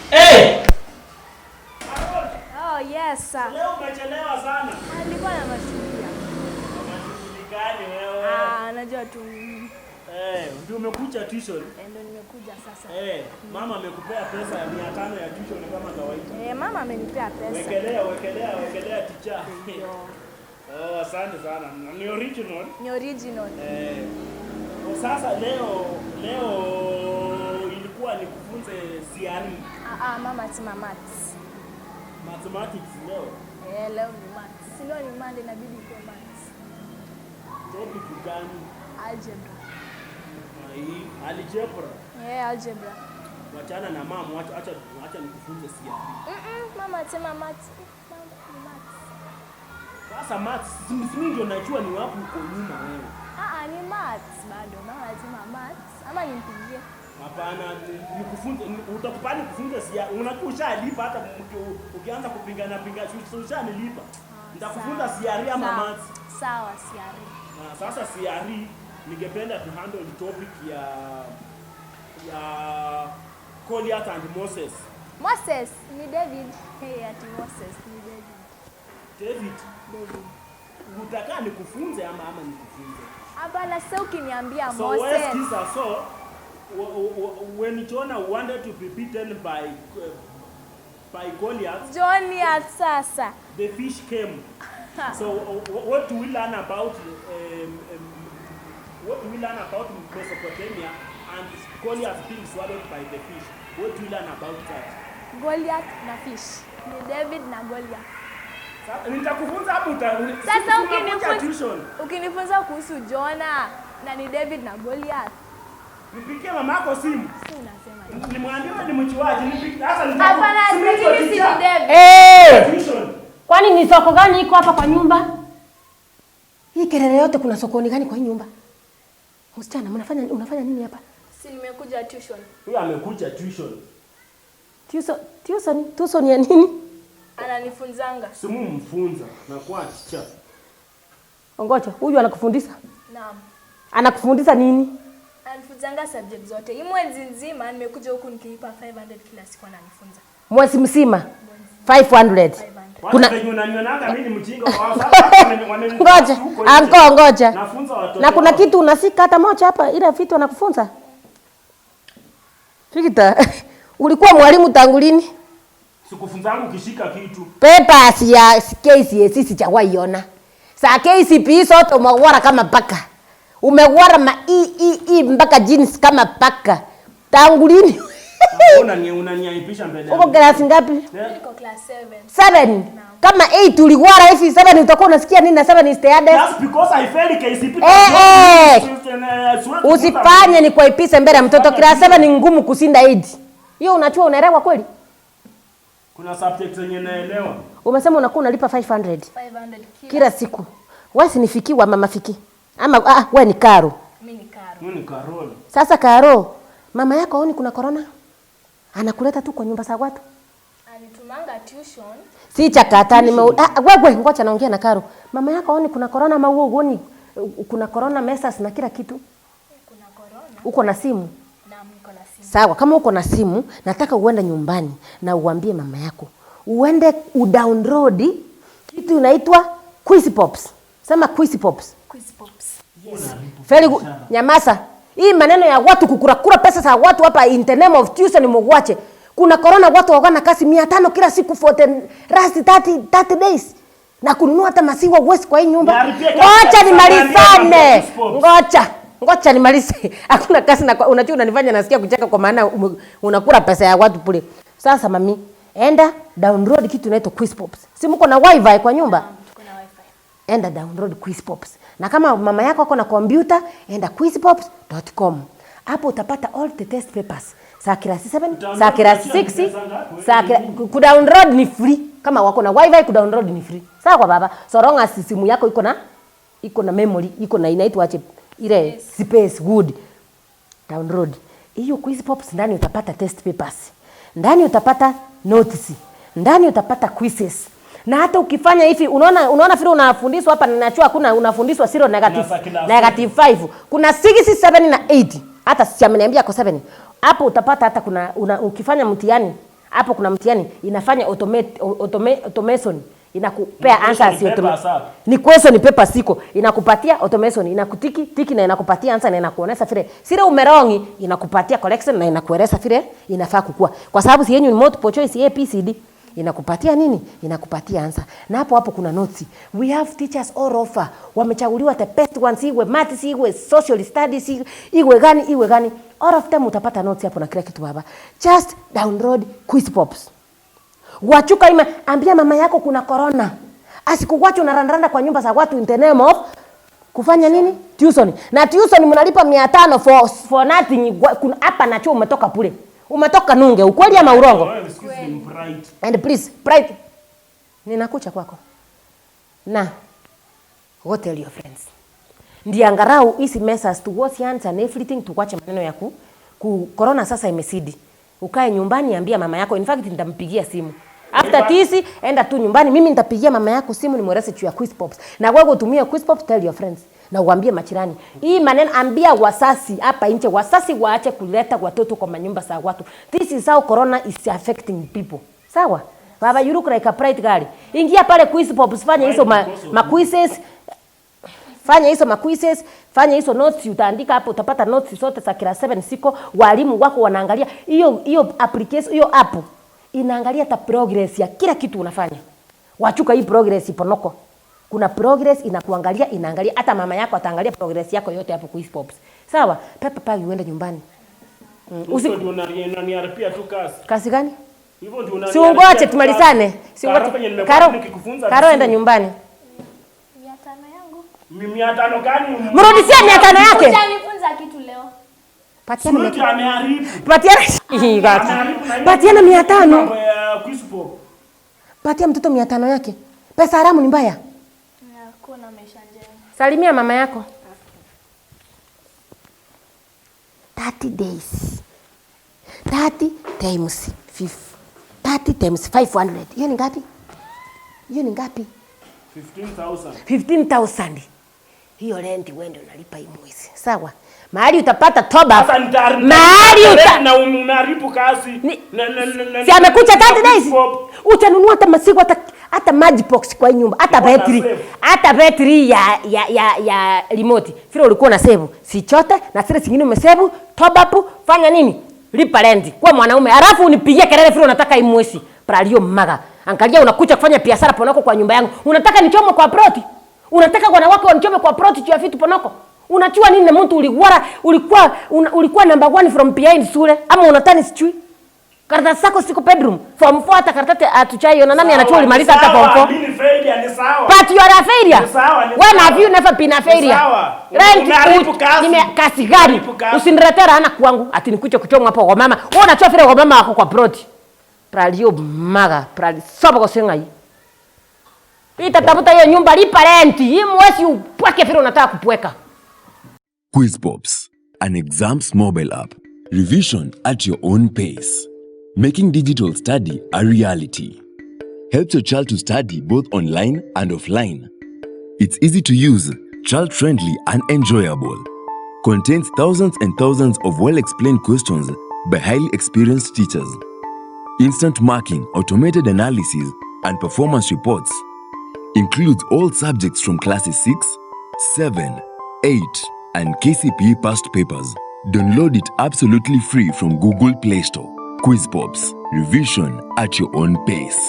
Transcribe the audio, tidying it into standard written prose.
Hey! Oh, yes sir. Leo umechelewa sana. Nilikuwa na mashughuli. Mashughuli gani wewe? Najua tu. Ndio umekuja tuition? Ndio nimekuja sasa. Mama amekupea pesa ya 500 ya tuition kama kawaida. Mama amenipea pesa. Wekelea teacher. Oh, asante sana. Ni original? Ni original. Sasa leo ilikuwa nikufunze C.R.E. Mama tima maths. Mathematics leo? Leo ni maths. Leo ni Monday inabidi kwa maths. Topic gani? Algebra. Algebra? Algebra. Wachana na mama, acha nikufunze C.R.E. Mama tima maths. Sasa maths, mimi ndio najua ni wapi uko nyuma wewe. Ni maths bado. Mama tima maths. Ama nimpigie? Hapana, nikufunze, utakupani kufunza C.R.E. Unajua ushalipa hata ukianza kupingana ushanilipa. Nitakufunza C.R.E. ama maths. Sawa, C.R.E. Sasa C.R.E. ningependa tu handle topic ya Goliath and Moses. Moses ni David. Ati Moses ni David. Utakaa nikufunze ama nikufunze? Hapana, sasa ukiniambia So Moses. So when Jonah wanted to be beaten by Goliath, sasa the fish came. So what do we learn about Mesopotamia and Goliath being swallowed by the fish? What do we learn about that? Goliath na fish. Ni David na Goliath. Nitakufunza hapo sasa ukinifunza kuhusu Jonah na ni David na Goliath. Nipikie mamako simu. Si unasema nini? Nimwambie ni mchuaji. Sasa hapana, si David. Kwani ni soko gani iko hapa kwa nyumba? Hii kelele yote kuna sokoni gani kwa hii nyumba? Msichana, unafanya nini hapa? Si nimekuja tuition. Huyu amekuja tuition. Tuition ya nini? Ananifunzanga. Simu mfunza na kwa teacher. Ngoja, huyu anakufundisha? Naam. Anakufundisha nini? Ananifunzanga subject zote. Hii mwezi nzima nimekuja huku nikilipa 500 kila siku ananifunza. Mwezi mzima? 500. Kuna unanionanga mimi mjinga kwa sasa ngoja. Nafunza watoto. Na kuna kitu unasika hata moja hapa ile vitu anakufunza? Fikita, ulikuwa mwalimu tangu lini? Sikufunzangu ukishika kitu. Papers ya KCSE sijawahi ona. Sa KCPE sote umewara kama paka. Umewara ma mpaka jeans kama paka. Tangu lini? Unaniaipisha mbele. Uko class ngapi? Niko class 7. 7. Kama 8 uliwara hivi 7 utakuwa unasikia nini na 7 is the hardest? That's because I failed KCPE. Usifanye ni kuipisa mbele ya mtoto. Class 7 ni ngumu kusinda 8. Hiyo unachua unaelewa kweli? Kuna subject zenye naelewa. Umesema unakuwa unalipa 500 kila siku. Wewe si nifikiwa mama Fiki. Ama wewe ni Karo. Mimi ni Karo. Mimi ni Karol. Sasa Karo, mama yako haoni kuna corona? Anakuleta tu kwa nyumba za watu. Anitumanga tuition. Si chakata wewe ngoja naongea na Karo. Mama yako haoni kuna corona ama wewe uoni kuna corona mesas na kila kitu? Kuna corona. Uko na simu? Naam, niko na simu. Sawa, kama uko na simu, nataka uende nyumbani na uambie mama yako. Uende udownload kitu inaitwa Quizpops. Sema Quizpops. Quizpops. Yes. Very good. Nyamasa. Hii maneno ya watu kukura pesa za watu hapa in the name of tuition mwache. Kuna corona watu wakana kasi 500 kila siku for the last 30 days. Na kununua hata masiwa uwezi kwa hii nyumba. Ngoja nimalizane. Ngoja nimalize. Hakuna kasi na unajua unanifanya nasikia kucheka kwa maana unakula pesa ya watu pule. Sasa mami, enda download kitu inaitwa Quizpops. Si mko na wifi kwa nyumba? Tuko na wifi. Enda download Quizpops. Na kama mama yako ako na computer, enda quizpops.com. Hapo utapata all the test papers. Saa class 7, saa class 6, saa kudownload ni free. Kama wako na wifi kudownload ni free. Sawa kwa baba. So long as simu yako iko na memory, iko na inaitwa ache ile space good. Download. Hiyo Quizpops ndani utapata test papers. Ndani utapata notes. Ndani utapata quizzes. Na hata ukifanya hivi unaona vile unafundishwa hapa ninachua hakuna unafundishwa 0 negative 5. Kuna 6 7 na 8. Hata si ameniambia kwa 7. Hapo utapata hata kuna ukifanya mtihani Hapo kuna mtihani inafanya automation inakupea answers ni question paper siko inakupatia automation inakutiki tiki na inakupatia answer na inakuonesha vile sile umerongi inakupatia correction na inakueleza vile inafaa kukua kwa sababu si yenu ni multiple choice ABCD inakupatia nini inakupatia answer na hapo kuna notes we have teachers all over wamechaguliwa the best ones iwe maths iwe social studies iwe gani all of them utapata notes hapo na kila kitu hapa just download Quizpops. Wachuka ima ambia mama yako kuna corona. Asikuwache unarandaranda kwa nyumba za watu in the name of kufanya nini? Tuition. Na tuition mnalipa 500 for nothing. Kuna hapa na chuo umetoka pule. Umetoka nunge. Ukweli ama urongo? And please, pride. Ninakucha kwako. Na go tell your friends. Ndiye angarau hizi messages to wash hands and everything tuwache maneno ya corona sasa imesidi. Ukae nyumbani ambia mama yako. In fact nitampigia simu. After tisi enda tu nyumbani mimi nitapigia mama yako simu nimweleze juu ya Quizpops. Na wewe utumie Quizpops tell your friends. Na uambie machirani. Hii maneno ambia wasasi hapa nje wasasi waache kuleta watoto kwa manyumba za watu. This is how corona is affecting people. Sawa? Baba you look like a bright girl. Ingia pale Quizpops fanya hizo quizzes. Fanya hizo notes utaandika hapo utapata notes zote za kila 7 siko walimu wako wanaangalia hiyo application hiyo app inaangalia ta progress ya kila kitu unafanya. Wachuka hii progress iponoko. Kuna progress inaangalia hata mama yako ataangalia progress yako yote hapo Quizpops. Sawa? Pepa pagi uende nyumbani. Usi ndio unaniharibia tu kazi. Kazi gani? Hivyo ndio unaniharibia. Si ungoache tumalizane. Si ungoache. Karo enda nyumbani. 500 gani? Mrudishia 500 yake. Utanifunza kitu leo. Patiana mtu ameharibu. Patiana 500. Quizpops. Patia mtoto 500 yake. Pesa haramu ni mbaya. Kuna maisha njema. Salimia mama yako. 30 days. 30 times 5. 30 times 500. Hiyo ni ngapi? 15,000. Hiyo rent wewe unalipa hii mwezi. Sawa? Mahali utapata toba. Mahali na unaribu kazi. Si amekucha 30 days. Utanunua hata masigo hata magic box kwa nyumba, hata battery ya remote. Filo ulikuwa na save. Si chote na sile zingine umesave, top up, fanya nini? Lipa rent. Kwa mwanaume. Alafu unipigie kelele filo unataka hii mwezi. Pralio maga. Angalia unakuja kufanya biashara ponoko kwa nyumba yangu. Unataka nichome kwa ploti? Unataka bwana wako wanichome kwa ploti juu ya vitu ponoko? Unachua nini na mtu ulikuwa number 1 from behind shule ama unatani sichui? Karatasi zako siko bedroom. Form 4 hata karatasi atuchai na nani anachua ulimaliza hata form 4? Mimi failure ni sawa. But you are a failure. When have you never been a failure? Kasi gani? Usiniletera hana kwangu ati nikuche kuchomwa hapo kwa mama. Wewe unachua vile kwa mama wako kwa ploti. Pralio maga, sobo kosenga hii. Itatafuta hiyo nyumba lipa renti. Hii mwezi upweke vile unataka kupweka. Quizpops, an exams mobile app. Revision at your own pace. Making digital study a reality. Helps your child to study both online and offline. It's easy to use, child-friendly and enjoyable. Contains thousands and thousands of well-explained questions by highly experienced teachers. Instant marking, automated analysis, and performance reports. Includes all subjects from classes 6, 7, 8, and KCPE past papers. Download it absolutely free from Google Play Store. Quizpops, revision at your own pace.